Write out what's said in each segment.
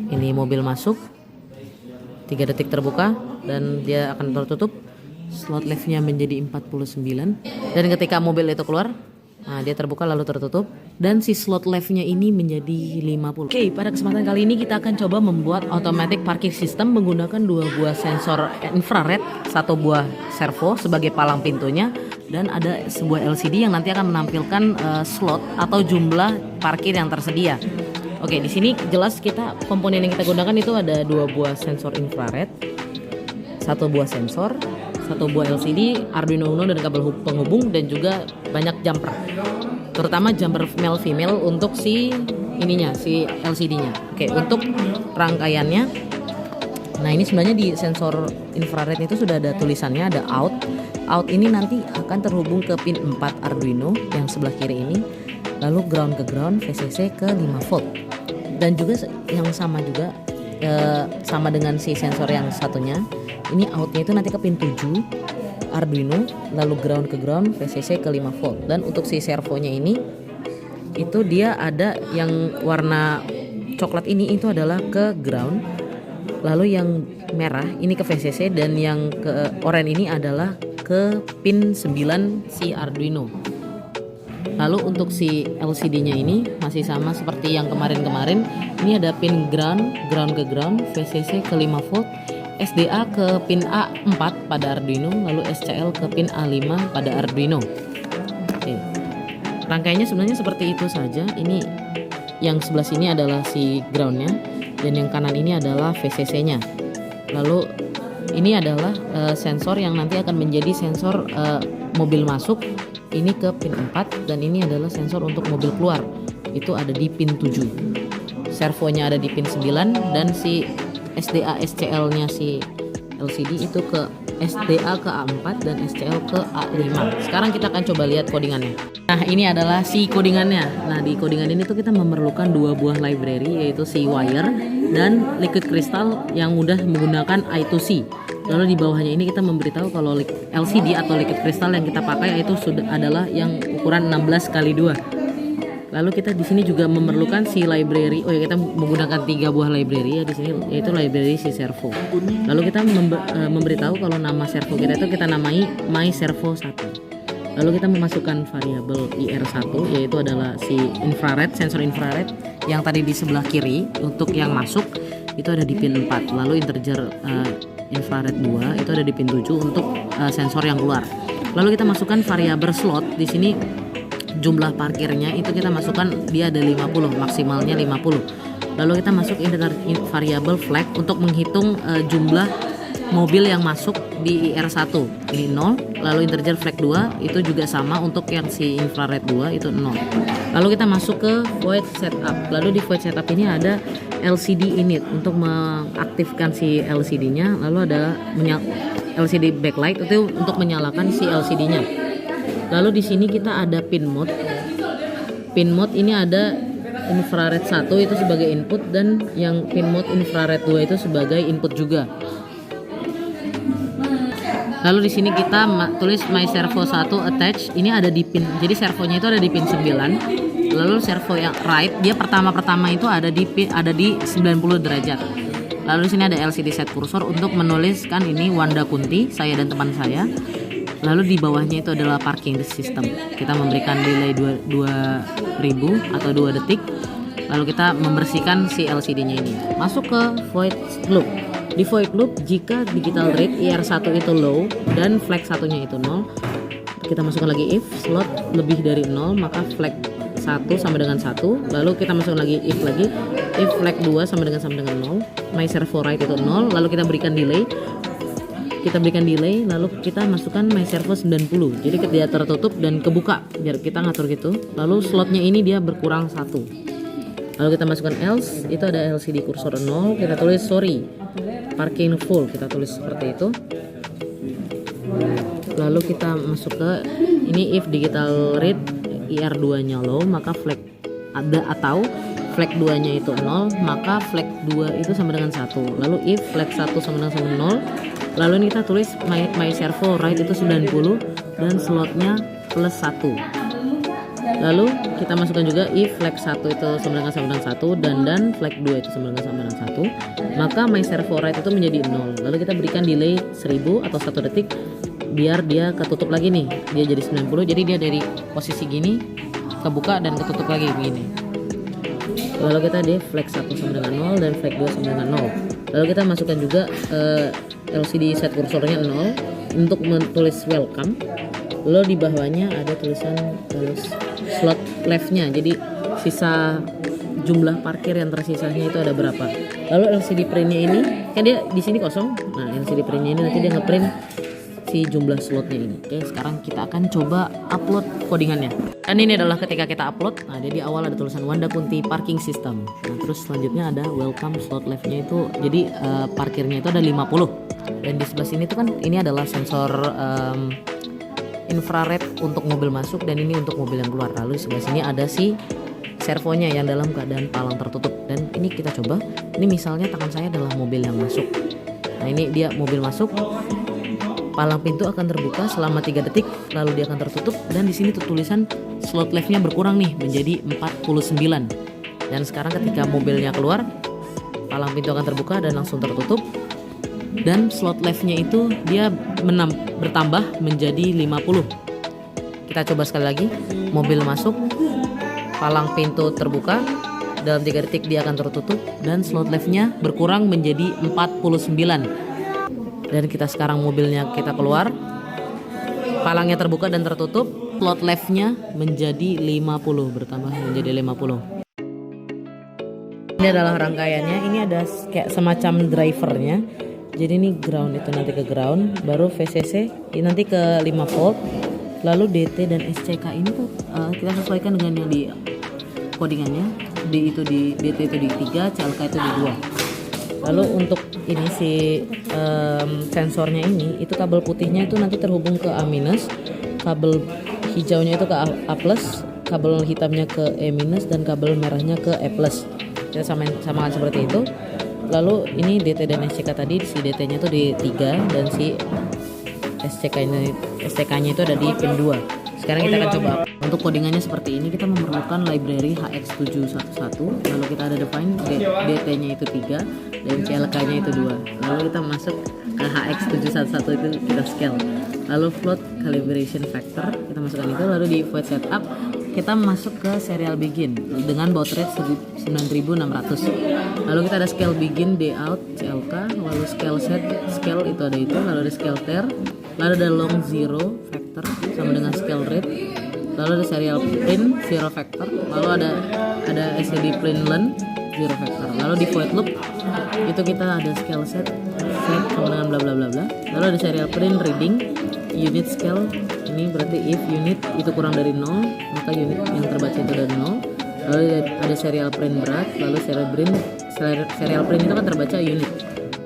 Ini mobil masuk, 3 detik terbuka dan dia akan tertutup. Slot liftnya menjadi 49. Dan ketika mobil itu keluar, nah dia terbuka lalu tertutup. Dan si slot liftnya ini menjadi 50. Oke, pada kesempatan kali ini kita akan coba membuat automatic parking system menggunakan 2 buah sensor infrared, 1 buah servo sebagai palang pintunya, dan ada sebuah LCD yang nanti akan menampilkan slot atau jumlah parkir yang tersedia. Oke, di sini jelas kita komponen yang kita gunakan itu ada 2 buah sensor infrared, 1 buah sensor, 1 buah LCD, Arduino Uno dan kabel penghubung, dan juga banyak jumper. Terutama jumper male female untuk si ininya, si LCD-nya. Oke, untuk rangkaiannya. Nah, ini sebenarnya di sensor infrared itu sudah ada tulisannya, ada out. Out ini nanti akan terhubung ke pin 4 Arduino yang sebelah kiri ini. Lalu ground ke ground, VCC ke 5 volt. Dan juga yang sama juga sama dengan si sensor yang satunya. Ini outnya itu nanti ke pin 7 Arduino, lalu ground ke ground, VCC ke 5 volt. Dan untuk si servonya ini itu dia ada yang warna coklat ini itu adalah ke ground, lalu yang merah ini ke VCC, dan yang ke oranye ini adalah ke pin 9 si Arduino. Lalu untuk si LCD-nya ini masih sama seperti yang kemarin-kemarin. Ini ada pin ground ke ground, VCC ke 5 volt, SDA ke pin A4 pada Arduino, lalu SCL ke pin A5 pada Arduino. Oke. Rangkaiannya sebenarnya seperti itu saja. Ini yang sebelah sini adalah si groundnya, dan yang kanan ini adalah VCC-nya. Lalu ini adalah sensor yang nanti akan menjadi sensor mobil masuk. Ini ke pin 4, dan ini adalah sensor untuk mobil keluar. Itu ada di pin 7. Servonya ada di pin 9, dan si SDA SCL-nya si LCD itu ke SDA ke A4 dan SCL ke A5. Sekarang kita akan coba lihat codingannya. Nah, ini adalah si codingannya. Nah, di codingan ini tuh kita memerlukan 2 buah library, yaitu si wire dan liquid crystal yang mudah menggunakan I2C. Lalu di bawahnya ini kita memberitahu kalau LCD atau liquid crystal yang kita pakai itu sudah adalah yang ukuran 16x2. Lalu kita di sini juga memerlukan si library. Oh ya, kita menggunakan 3 buah library ya di sini, yaitu library si servo. Lalu kita memberitahu kalau nama servo kita itu kita namai my servo 1. Lalu kita memasukkan variabel IR1, yaitu adalah si infrared, sensor infrared yang tadi di sebelah kiri. Untuk yang masuk itu ada di pin 4. Lalu integer infrared 2 itu ada di pin 7 untuk sensor yang keluar. Lalu kita masukkan variabel slot. Di sini jumlah parkirnya itu kita masukkan dia ada 50, maksimalnya 50. Lalu kita masuk variabel flag untuk menghitung jumlah mobil yang masuk di IR1 ini 0. Lalu integer flag 2 itu juga sama untuk yang si infrared 2 itu 0. Lalu kita masuk ke void setup. Lalu di void setup ini ada LCD init untuk mengaktifkan si LCD-nya. Lalu ada LCD backlight itu untuk menyalakan si LCD-nya. Lalu di sini kita ada pin mode. Pin mode ini ada infrared 1 itu sebagai input, dan yang pin mode infrared 2 itu sebagai input juga. Lalu di sini kita tulis my servo 1 attach. Ini ada di pin. Jadi servonya itu ada di pin 9. Lalu servo yang right dia pertama itu ada di 90 derajat. Lalu di sini ada LCD set cursor untuk menuliskan ini Wanda Kunti, saya dan teman saya. Lalu di bawahnya itu adalah parking system. Kita memberikan delay 2000 atau 2 detik. Lalu kita membersihkan si LCD-nya ini. Masuk ke void loop. Di void loop, jika digital rate IR1 itu low dan flag satunya itu 0, kita masukkan lagi if slot lebih dari 0, maka flag 1 sama dengan 1. Lalu kita masukkan lagi if flag 2 sama dengan 0, my servo right itu 0. Lalu kita berikan delay. Lalu kita masukkan my servo 90. Jadi dia tertutup dan kebuka, biar kita ngatur gitu. Lalu slotnya ini dia berkurang 1. Lalu kita masukkan else, itu ada LCD kursor 0, kita tulis sorry, parking full, kita tulis seperti itu. Lalu kita masuk ke ini if digital rate IR2 nya low, maka flag ada atau flag 2 nya itu 0, maka flag 2 itu sama dengan 1. Lalu if flag 1 sama dengan 0, lalu ini kita tulis my servo right itu 90 dan slotnya plus 1. Lalu kita masukkan juga if flag 1 itu sama dengan 1 dan flag 2 itu sama dengan 1, maka my servo write itu menjadi 0. Lalu kita berikan delay 1000 atau 1 detik biar dia ketutup lagi nih. Dia jadi 90. Jadi dia dari posisi gini kebuka dan ketutup lagi begini. Lalu kita di flag 1 sama dengan 0 dan flag 2 sama dengan 0. Lalu kita masukkan juga LCD set kursornya 0 untuk menulis welcome. Lalu di bawahnya ada tulisan slot leftnya, jadi sisa jumlah parkir yang tersisanya itu ada berapa. Lalu LCD printnya ini kan dia di sini kosong. Nah LCD printnya ini nanti dia ngeprint si jumlah slotnya ini. Oke, sekarang kita akan coba upload codingannya. Dan ini adalah ketika kita upload. Nah dia di awal ada tulisan Wanda Kunti Parking System. Nah terus selanjutnya ada welcome slot leftnya itu, jadi parkirnya itu ada 50. Dan di sebelah sini tuh kan ini adalah sensor infrared untuk mobil masuk dan ini untuk mobil yang keluar. Lalu di sebelah sini ada si servonya yang dalam keadaan palang tertutup. Dan ini kita coba. Ini misalnya tangan saya adalah mobil yang masuk. Nah ini dia mobil masuk. Palang pintu akan terbuka selama 3 detik, lalu dia akan tertutup. Dan di sini tuh tulisan slot leftnya berkurang nih menjadi 49. Dan sekarang ketika mobilnya keluar, palang pintu akan terbuka dan langsung tertutup. Dan slot leftnya itu dia bertambah menjadi 50. Kita coba sekali lagi. Mobil masuk, palang pintu terbuka, dalam 3 detik dia akan tertutup dan slot leftnya berkurang menjadi 49. Dan kita sekarang mobilnya kita keluar, palangnya terbuka dan tertutup, slot leftnya menjadi 50, bertambah menjadi 50. Ini adalah rangkaiannya. Ini ada kayak semacam drivernya. Jadi ini ground itu nanti ke ground, baru VCC ini nanti ke 5 volt, lalu DT dan SCK ini tuh kita sesuaikan dengan yang di codingannya. DT itu di 3, CLK itu di 2. Lalu untuk ini si sensornya ini, itu kabel putihnya itu nanti terhubung ke A-, kabel hijaunya itu ke A+, kabel hitamnya ke E-, dan kabel merahnya ke E+. Kita samakan seperti itu. Lalu ini DT dan SCK tadi, si DT-nya itu di 3 dan si SCK-nya itu ada di pin 2. Sekarang kita akan coba. Untuk codingannya seperti ini, kita memerlukan library HX711. Lalu kita ada define DT-nya itu 3 dan CLK-nya itu 2. Lalu kita masuk ke HX711 itu kita scale. Lalu float calibration factor kita masukkan itu. Lalu di void setup kita masuk ke serial begin dengan baud rate 9600. Lalu kita ada scale begin, day out, CLK, lalu scale set, scale itu ada itu, lalu ada scale tear, lalu ada long zero factor sama dengan scale rate, lalu ada serial print zero factor, lalu ada SCD print learn zero factor. Lalu di void loop itu kita ada scale set sama dengan bla bla bla bla. Lalu ada serial print reading unit scale, ini berarti if unit itu kurang dari 0 maka unit yang terbaca itu dari 0. Lalu ada serial print berat, lalu serial print itu kan terbaca unit,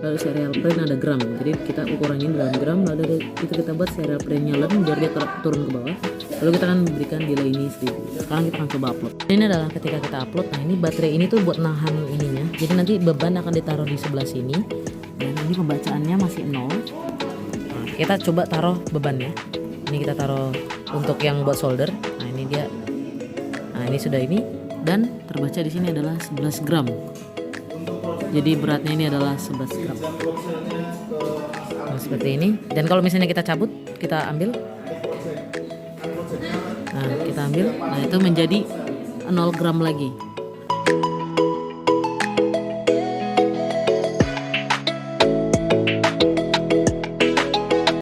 lalu serial print ada gram, jadi kita ukurannya dalam gram. Lalu itu kita buat serial printnya learn biar dia turun ke bawah. Lalu kita akan berikan delay ini 1000. Sekarang kita akan coba upload. Ini adalah ketika kita upload. Nah ini baterai ini tuh buat nahan ininya, jadi nanti beban akan ditaruh di sebelah sini dan ini pembacaannya masih 0. Nah, kita coba taruh bebannya. Ini kita taruh untuk yang buat solder. Nah ini dia. Nah ini sudah ini dan terbaca di sini adalah 11 gram. Jadi beratnya ini adalah 11 gram. Nah, seperti ini. Dan kalau misalnya kita cabut, kita ambil. Nah kita ambil. Nah itu menjadi 0 gram lagi.